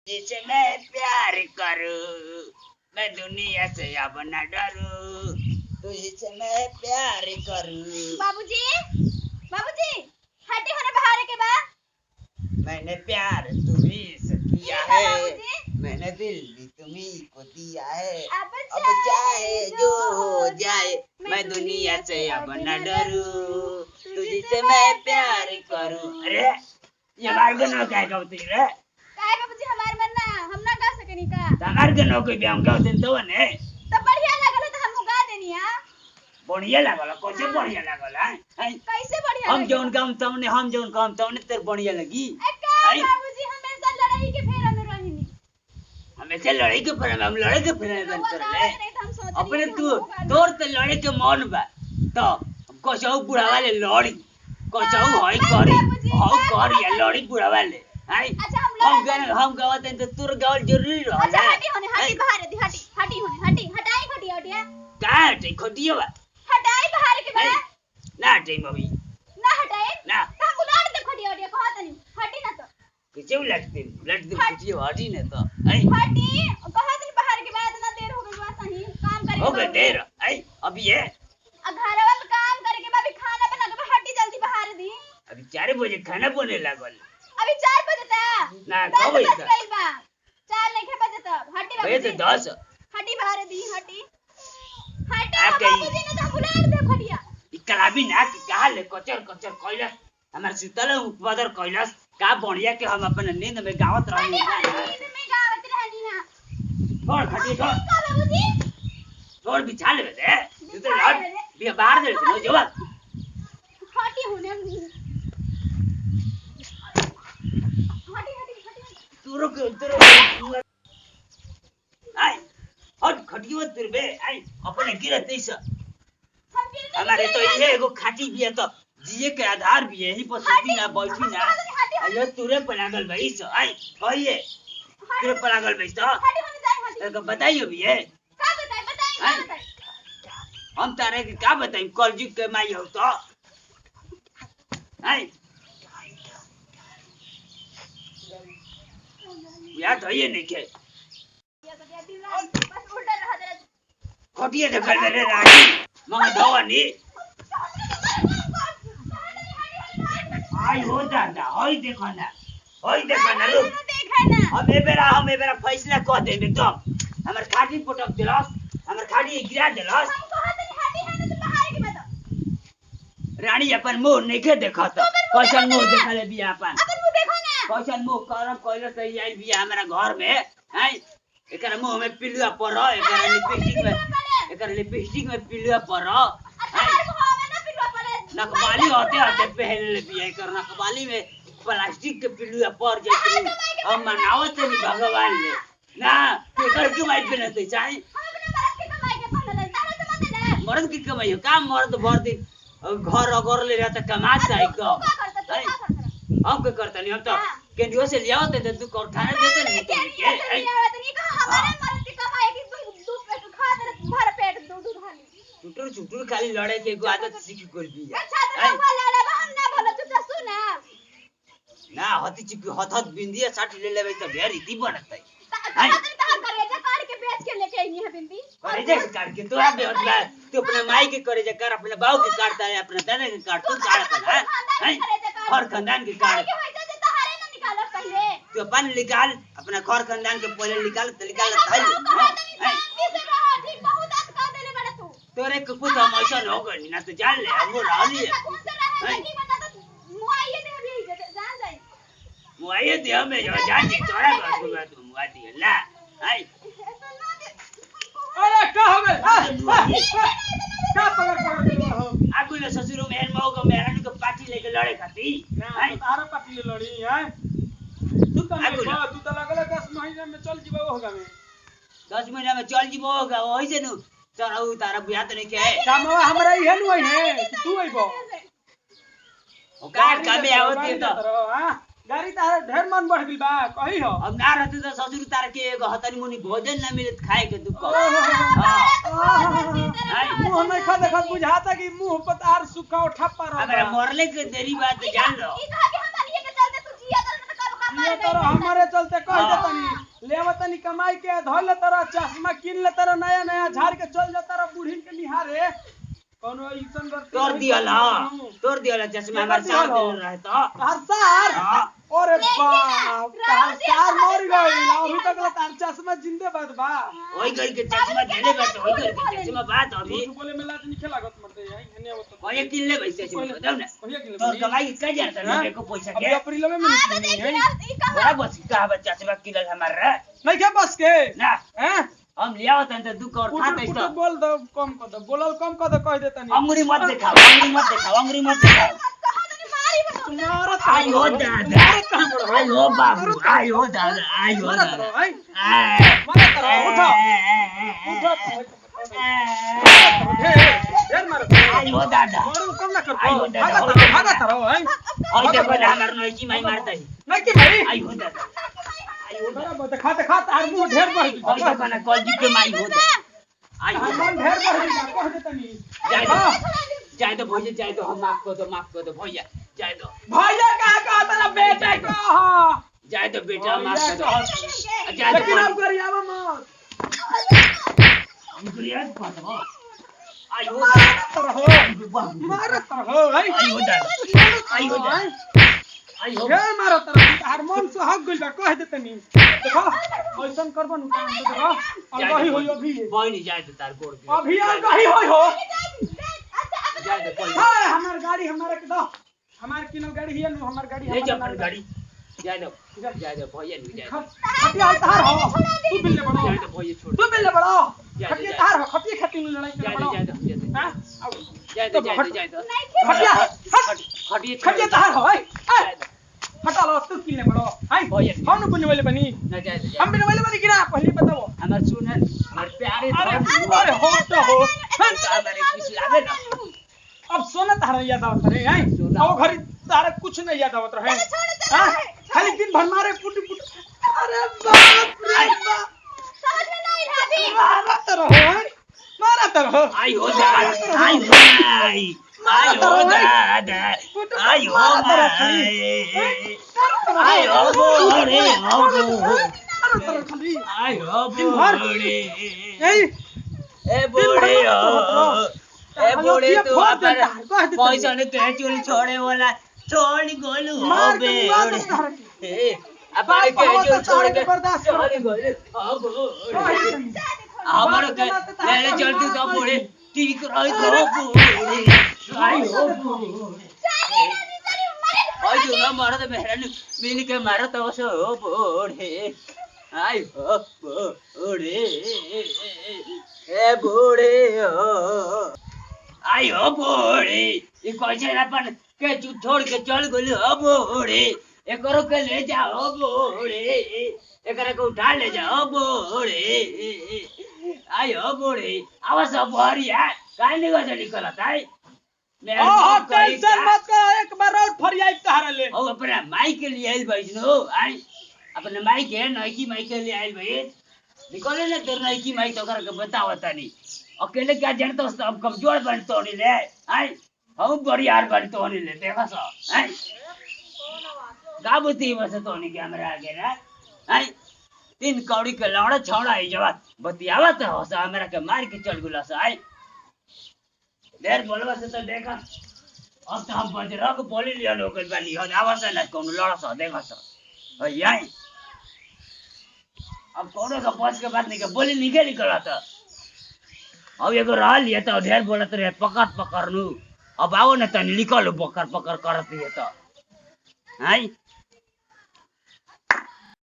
जिसे मैं प्यार करूं, मैं दुनिया से अब न डरूं, तुझसे मैं प्यार करूं। बाबूजी, बाबूजी, हटे होने बाहर के बा। मैंने प्यार तुम्हीं से किया है, मैंने दिल भी तुम्हीं को दिया है। अब चाहे जो हो जाए, मैं दुनिया से अब न डरूं, तुझसे मैं प्यार करूं। अरे ये बार गाना क्या गाती रे? काहे बाबूजी हमार मन ना हम ना गा सकेनी का। तमार गाना कोई ब्याह गाते तो ने तो बढ़िया लागल तो हम गा देनी हां। बढ़िया लागल, कैसे बढ़िया लागल है? कैसे बढ़िया हम जोन काम तमने हम जोन काम तमने तेरे बढ़िया लगी। बाबूजी हमेशा लड़ाई के फेरा में रहिनी। हमेशा लड़ाई के फेरा में, हम लड़ाई के फेरा में बंद कर ले। अपने तू तोर ते लड़े के मन बा तो कसौ बुढ़ा वाले लड़ी कसौ हई करी हौ कर या लड़ी बुढ़ा वाले हाय। हम गावत हैं तो तोर गावल जरूरी रह। अच्छा हटी होने हटी बाहर दी हटी हटी होने हटी हटाई हटी हटिया का हटे खटियो बा हटाई बाहर के बा ना हटे मम्मी ना हटाए ना हम उलाड़ दे खटिया हटिया कहत नहीं हटी ना तो किसे लट दे खटियो हटी ना तो हाय हटी कहत नहीं बाहर के बाद ना देर हो गई बा सही काम करे हो गए देर हाय अभी है घरवा में काम करे के बाद खाना बना के हटी जल्दी बाहर दी। अभी 4 बजे खाना बने लागल। अभी 4 बजे तक ना कब बजे तक 4 नहीं बजे तक हटी बजे तो 10 हटी बाहर दी हटी हटा आप कहीं बाबूजी ने तो बुला दे खटिया इकलाबी ना कि कहा ले कचर कचर कइला हमार शीतल उपदर कइलास का बढ़िया के हम अपन नींद में गावत रहनी नींद में गावत रहनी ना छोड़ खटी छोड़ बाबूजी छोड़ बिछा ले दे तू तो लड़ भी बाहर दे नो जवाब हटी होने तू रुक आई हट खटियो तेरे बे आई अपने गिरते से हमारे तो ये एगो खाटी भी है तो जिए के आधार भी है, यही पर सोती ना बैठी ना अयो तुरे पलागल भाई से आई कहिए तुरे पलागल भाई से तो बताइए भी है का बताई हम तारे के का बताई कलजुग के माई हो तो आई याद है ये नहीं के बस उल्टा रहा दे खटिए देखल मेरे रानी मंगा धवानी आई हो दादा होई देखो ना लोग हम ए बेरा फैसला कर दे एकदम हमर खाटी पटक देलस हमर खाटी गिरा देलस रानी अपन मुंह नहीं के देखत कैसन मुंह देखले बिया अपन कैसन मुंह करम कइले सही आइल बिया हमरा घर में हैं एकर मुंह में पिलुआ पर एकर लिपस्टिक में पिलुआ पर नकबाली होते पहन ले बिया एकर नकबाली में प्लास्टिक के पिलुआ पर जैसे हम मनावत नहीं भगवान ले ना एकर क्यों माइक पहनते चाहे मर्द की कमाई हो का मर्द भर दिन घर अगर ले रहता कमाता है कब हम क्या करता नहीं हम तो केंद्र से ले आते थे तू कर खाना देते नहीं चुटुर चुटुर खाली लड़े के एगो आदत सीख गइल बिया ना हती चिक हथत बिंदिया साट ले लेबे त भेर इति बनतै करेजा के काट के तोरा बेहत बा तू अपने माई के करेजा कर अपने बाऊ के काटता है अपने दादा के काट तू काटता है हर खानदान के काट तू अपन निकाल अपना घर खानदान के पहले निकाल तो निकाल तोरे के कुछ हम ऐसा हो गई ना तो जान ले हम रहली है मुआये दे हमें जो जान जी तोरा बात को बात मुआ दिए ला आई अरे का हो गए का पकड़ हो आगु ले ससुरो मेहन मौका मेहरानी को पार्टी लेके लड़े खाती ना तारा पार्टी ले लड़ी है तू तो लगल 10 महीना में चल जीबो होगा में 10 महीना में चल जीबो होगा ओइ से नु चढ़ाऊ तारा बुझा तो नहीं के कामवा हमरा इहे नु है तू आइबो ओ का में आवत तो हां गाड़ी तार ढेर मन बढ़ गइल बा कही हो अब ना रहते तो ससुर तार के एगो हतनी मुनी भोजन ना मिलत खाए के दुख मुंह में खा देखत बुझाता कि मुंह पर तार सूखा ठप्पा रहा हमरा मरले के देरी बात जान लो ये तरह हमारे चलते कह देतनी लेवतनी कमाई के धोले तरह चश्मा किन ले तरह नया नया झाड़ के चल जा तरह बूढ़ी के निहारे कोनो ऐसन तोड़ दिया चश्मा हमारे साथ दे रहा है तो हर सार अरे बाप तार सार मर गई अभी तक तार चश्मा जिंदे बात बा ओई गई के चश्मा देले बा तो ओई गई के चश्मा बात अभी तू बोले मिला नहीं खेला गत मरते है हने वो तो ओए किन ले वैसे बताओ ना तो कमाई का जाता है को पैसा अभी के अप्रैल में नहीं है बड़ा बस का बच्चा चश्मा किनल हमारा नहीं क्या बस के ना हैं हम लिया होता तो दुख और खाता है तो बोल दो कम कर दो बोलल कम कर दो कह देता नहीं अंगूरी मत दिखाओ अंगूरी मत दिखाओ तुम्हारा आई हो दादा आई हो बाबू आई हो दादा आई हो दादा मारा करो उठो ढेर मारो आई हो दादा मारो कम ना कर आई हो दादा भागा करो हैं और देखो ना हमार नई की माई मारता है नहीं कि भाई आई हो दादा आई हो दादा बराबर खाते और मुंह ढेर बढ़ गई और देखो ना कॉल जी के माई हो दादा आई हो मन ढेर बढ़ गई कह देता नहीं जाए तो भैया जाए तो हम माफ कर दो भैया जाए तो भैया कहा तेरा बेटा कहा जाए तो बेटा माफ कर दो जाए तो लेकिन अब करियावा मत हम क्रिएट कर दो आई हो मारत रहो भाई आई हो दादा आई हो दादा आई हो ढेर मारत रहो हारमोन से हक गइल बा कह देता नहीं देखो ऐसन करबो न काम देखो अब कहीं होई अभी बोई नहीं जाए तो तार कोड़ अभी और कहीं होई हो जाए तो कोई हां हमार गाड़ी हमारे के दो हमार किनल गाड़ी है नु हमार गाड़ी ले जा अपन गाड़ी जाए दो भैया नहीं जाए खटिया तार हो तू बिल्ले बड़ो जाए तो भैया छोड़ तू बिल्ले बड़ो जा, खटिया जा। तार हो खटिया खटी में लड़ाई कर बड़ो जाए हां तो खटिया खटिए खटिया तार हो भाई हटा लो तू किनले बड़ो हाय भैया हम न बुझे वाले बनी ना जाए हम बिना वाले बनी किना पहले बताओ हमार सुन हमार प्यारे अरे हो तो हो हमारे कुछ लागे ना अब सोना तारा याद आवत रहे हैं अब घरी तारा कुछ नहीं याद आवत रहे हां खाली दिन भर मारे पुट अरे बाप रे बाप समझ में नहीं रहा अभी मारा रहो आई हो दादा आई हो दादा आई हो आई हो बोरे आई हो बोरे ए बोरे ए बोरे तू अपन पैसा ने ते चोरी छोड़े वाला छोड़ गोलू हो बे ए अपन के चोरी छोड़ के छोड़ गोलू हो बोरे हमारे के ले चलती तो बोरे ठीक रही तो बोरे आई हो बोरे आई जो ना मारा तो मेहरा ने मिल के मारा तो सो बोरे आई हो बोरे ए बोरे हो आई हो बोरे ये कैसे अपन के छोड़ के चल गोलू हो बोरे एकरो के ले जाओ बोरे एकरा को उठा ले जाओ बोरे आई हो बोरे आवाज भरिया काहे नहीं निकलत है ओह टेंशन मत कर एक बार और फरियाई तारा ले ओ अपना माई के लिए आइल बैठनो आई अपने माई के नईकी माई के लिए आइल बैठ निकले ना तेरे नईकी माई तो कर के बतावता नहीं अकेले क्या जानते हो अब कमजोर बन तो नहीं ले आई हम बरियार बन तो नहीं ले देखा सा आई गाबती बस तो नहीं कैमरा आगे ना आई तीन कौड़ी के लौड़ा छौड़ा आई जवाब बतियावा तो हो सा मेरा के मार के चल गुला सा आई देर बोलवा से तो देखा अब तो हम बजरंग बोली लिया लोकल बनी हो आवाज ना कौन लड़ा सा देखा सा यही अब कोनो का बस के बात नहीं के बोली निकला था अब एगो रह लिया तो ढेर बोलत रहे पकड़ पकड़नू अब आओ ना तनी निकलो पकड़ करत है तो हाय